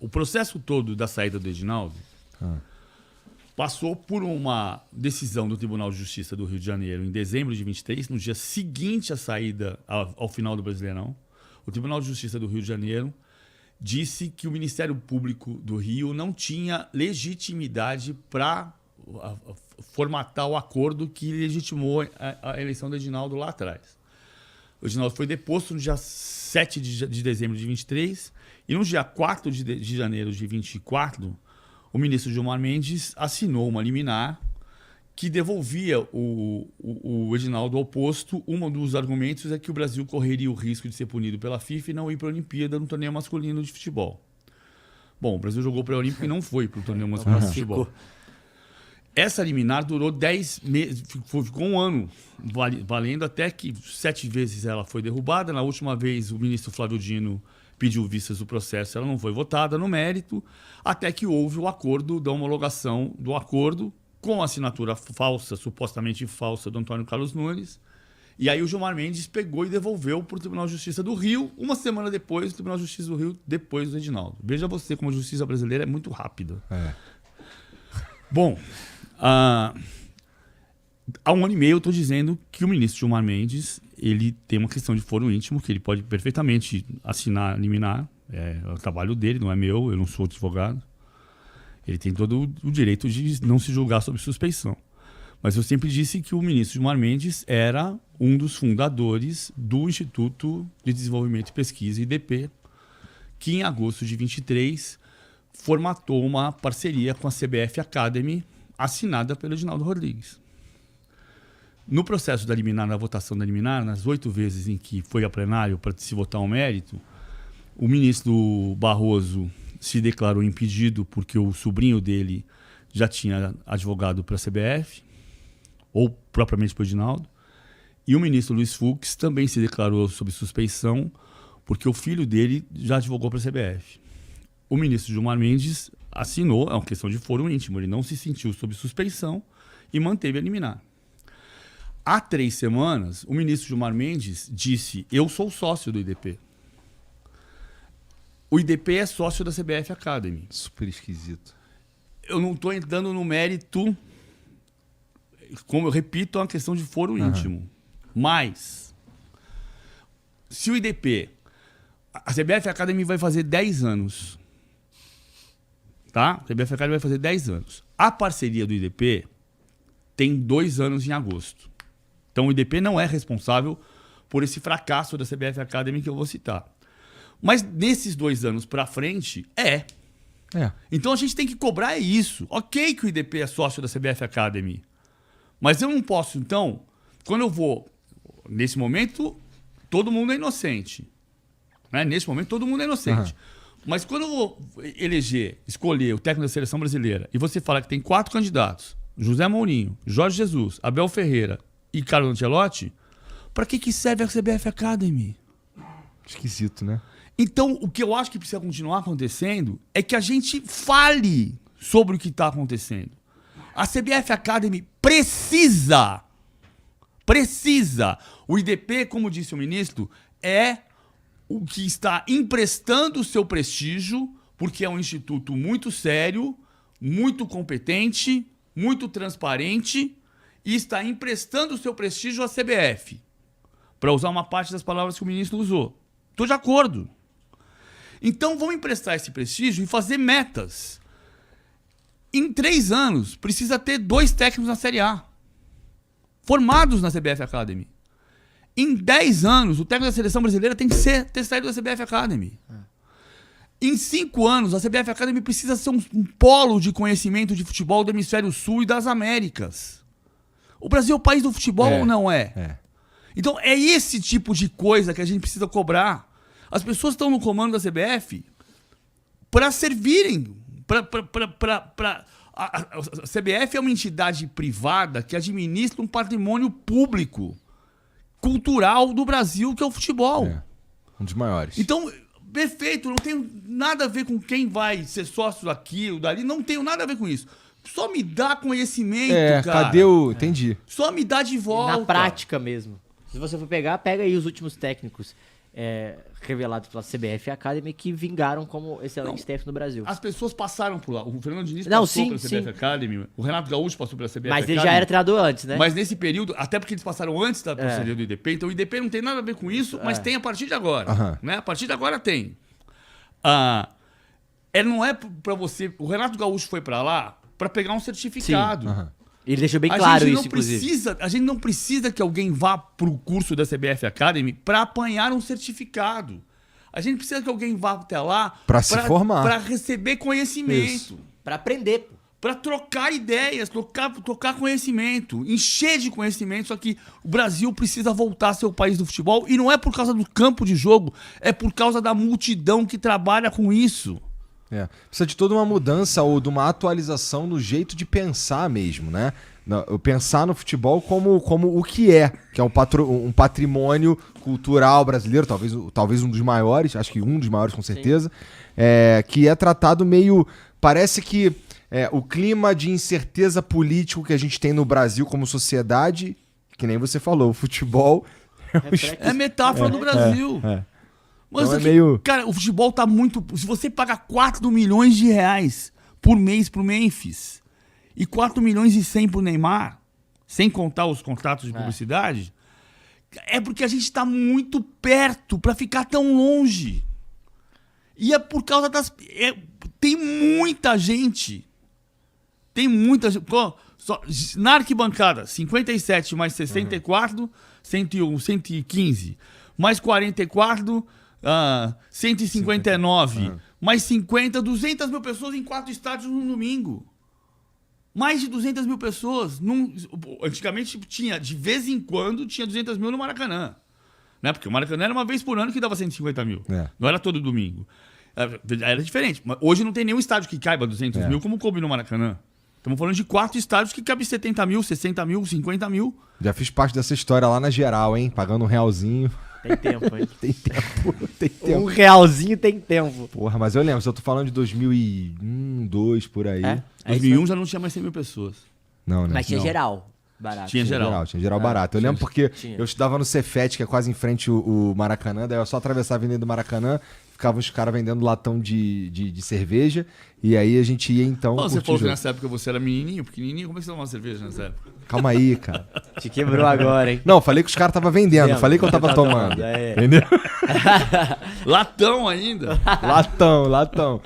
O processo todo da saída do Edinaldo passou por uma decisão do Tribunal de Justiça do Rio de Janeiro em dezembro de 23, no dia seguinte à saída ao final do Brasileirão. O Tribunal de Justiça do Rio de Janeiro disse que o Ministério Público do Rio não tinha legitimidade para formatar o acordo que legitimou a eleição do Edinaldo lá atrás. O Edinaldo foi deposto no dia 7 de dezembro de 23 e no dia 4 de janeiro de 24, o ministro Gilmar Mendes assinou uma liminar que devolvia o Edinaldo ao posto. Um dos argumentos é que o Brasil correria o risco de ser punido pela FIFA e não ir para a Olimpíada no torneio masculino de futebol. Bom, o Brasil jogou para a Olímpica e não foi para o torneio masculino de futebol. Essa liminar durou 10 meses, ficou um ano valendo, até que 7 vezes ela foi derrubada. Na última vez, o ministro Flávio Dino pediu vistas do processo, ela não foi votada no mérito, até que houve o acordo da homologação do acordo com a assinatura falsa, supostamente falsa, do Antônio Carlos Nunes. E aí o Gilmar Mendes pegou e devolveu para o Tribunal de Justiça do Rio, uma semana depois, o Tribunal de Justiça do Rio, depois do Edinaldo. Veja você como a justiça brasileira é muito rápida. Bom, há um ano e meio eu estou dizendo que o ministro Gilmar Mendes ele tem uma questão de foro íntimo, que ele pode perfeitamente assinar, liminar. É o trabalho dele, não é meu, eu não sou advogado. Ele tem todo o direito de não se julgar sob suspeição. Mas eu sempre disse que o ministro Gilmar Mendes era um dos fundadores do Instituto de Desenvolvimento e Pesquisa, IDP, que em agosto de 23 formatou uma parceria com a CBF Academy, assinada pelo Edinaldo Rodrigues. No processo da liminar, na votação da liminar, nas 8 vezes em que foi a plenário para se votar um mérito, o ministro Barroso se declarou impedido porque o sobrinho dele já tinha advogado para a CBF, ou propriamente para o Edinaldo, e o ministro Luiz Fux também se declarou sob suspeição porque o filho dele já advogou para a CBF. O ministro Gilmar Mendes assinou, é uma questão de foro íntimo, ele não se sentiu sob suspeição e manteve a liminar. Há 3 semanas, o ministro Gilmar Mendes disse: eu sou sócio do IDP. O IDP é sócio da CBF Academy. Super esquisito. Eu não estou entrando no mérito, como eu repito, é uma questão de foro íntimo. Mas, se o IDP, a CBF Academy vai fazer 10 anos, tá? A CBF Academy vai fazer 10 anos. A parceria do IDP tem 2 anos em agosto. Então o IDP não é responsável por esse fracasso da CBF Academy que eu vou citar. Mas nesses 2 anos para frente, Então a gente tem que cobrar isso. Ok que o IDP é sócio da CBF Academy. Mas eu não posso, então, quando eu vou... Nesse momento, todo mundo é inocente. Né? Nesse momento, todo mundo é inocente. Mas quando eu vou escolher o técnico da seleção brasileira, e você fala que tem 4 candidatos, José Mourinho, Jorge Jesus, Abel Ferreira e Carlo Ancelotti, para que serve a CBF Academy? Esquisito, né? Então, o que eu acho que precisa continuar acontecendo é que a gente fale sobre o que está acontecendo. A CBF Academy precisa. O IDP, como disse o ministro, é o que está emprestando o seu prestígio, porque é um instituto muito sério, muito competente, muito transparente, e está emprestando o seu prestígio à CBF. Para usar uma parte das palavras que o ministro usou. Estou de acordo. Então vamos emprestar esse prestígio e fazer metas. Em 3 anos, precisa ter 2 técnicos na Série A, formados na CBF Academy. Em 10 anos, o técnico da seleção brasileira tem que ter saído da CBF Academy. Em 5 anos, a CBF Academy precisa ser um polo de conhecimento de futebol do hemisfério sul e das Américas. O Brasil é o país do futebol ou não é? Então é esse tipo de coisa que a gente precisa cobrar. As pessoas estão no comando da CBF para servirem. A CBF é uma entidade privada que administra um patrimônio público, cultural do Brasil, que é o futebol. Um dos maiores. Então, perfeito, não tem nada a ver com quem vai ser sócio daqui ou dali, não tenho nada a ver com isso. Só me dá conhecimento, cara. Cadê o... Entendi. Só me dá de volta. Na prática mesmo. Se você for pegar, pega aí os últimos técnicos. revelados pela CBF Academy que vingaram como excelente staff no Brasil. As pessoas passaram por lá. O Fernando Diniz Não, passou sim, pela CBF sim. Academy, o Renato Gaúcho passou pela CBF Mas Academy. ele já era treinador antes, né? Mas nesse período, até porque eles passaram antes da procedência do IDP, então o IDP não tem nada a ver com isso, mas tem a partir de agora. Aham. Né? A partir de agora tem. Não é pra você... O Renato Gaúcho foi pra lá pra pegar um certificado. Aham. Ele deixou bem claro isso, A gente não precisa que alguém vá pro curso da CBF Academy pra apanhar um certificado. A gente precisa que alguém vá até lá Pra se formar. pra receber conhecimento. Isso. Pra aprender, pô. Pra trocar ideias, trocar conhecimento, encher de conhecimento. Só que o Brasil precisa voltar a ser o país do futebol. E não é por causa do campo de jogo, é por causa da multidão que trabalha com isso. Precisa de toda uma mudança ou de uma atualização no jeito de pensar mesmo, né? Pensar no futebol como o que é um patrimônio cultural brasileiro, talvez um dos maiores, acho que um dos maiores com certeza, que é tratado meio... Parece que o clima de incerteza político que a gente tem no Brasil como sociedade, que nem você falou, o futebol... É metáfora do Brasil. Mas Então aqui, cara, o futebol tá muito... Se você paga 4 milhões de reais por mês pro Memphis e 4 milhões e 100 pro Neymar, sem contar os contratos de publicidade, é porque a gente tá muito perto pra ficar tão longe. E é por causa das... tem muita gente. Na arquibancada, 57 mais 64, 101, 115. Mais 44... 159, mais 50, 200 mil pessoas em 4 estádios no domingo. Mais de 200 mil pessoas. Antigamente tinha, de vez em quando, tinha 200 mil no Maracanã. Né? Porque o Maracanã era uma vez por ano que dava 150 mil. Não era todo domingo. Era diferente. Mas hoje não tem nenhum estádio que caiba 200 mil como coube no Maracanã. Estamos falando de 4 estádios que cabem 70 mil, 60 mil, 50 mil. Já fiz parte dessa história lá na geral, hein? Pagando R$1. Tem tempo, hein? Tem tempo. R$1 tem tempo. Porra, mas eu lembro, se eu tô falando de 2001, 2002, por aí. 2001 já não tinha mais 100 mil pessoas. Não, né? Mas tinha Não. geral. Barato. Tinha geral. Tinha geral barato. Eu lembro porque eu estudava no Cefet, que é quase em frente o Maracanã, daí eu só atravessava a Avenida do Maracanã, ficavam os caras vendendo latão de cerveja, e aí a gente ia então... Você falou que nessa época você era menininho, pequenininho, como é que você tomava cerveja nessa época? Calma aí, cara. Te quebrou agora, hein? Não, falei que os caras estavam vendendo, falei que eu tava tomando. Entendeu? Latão ainda? Latão.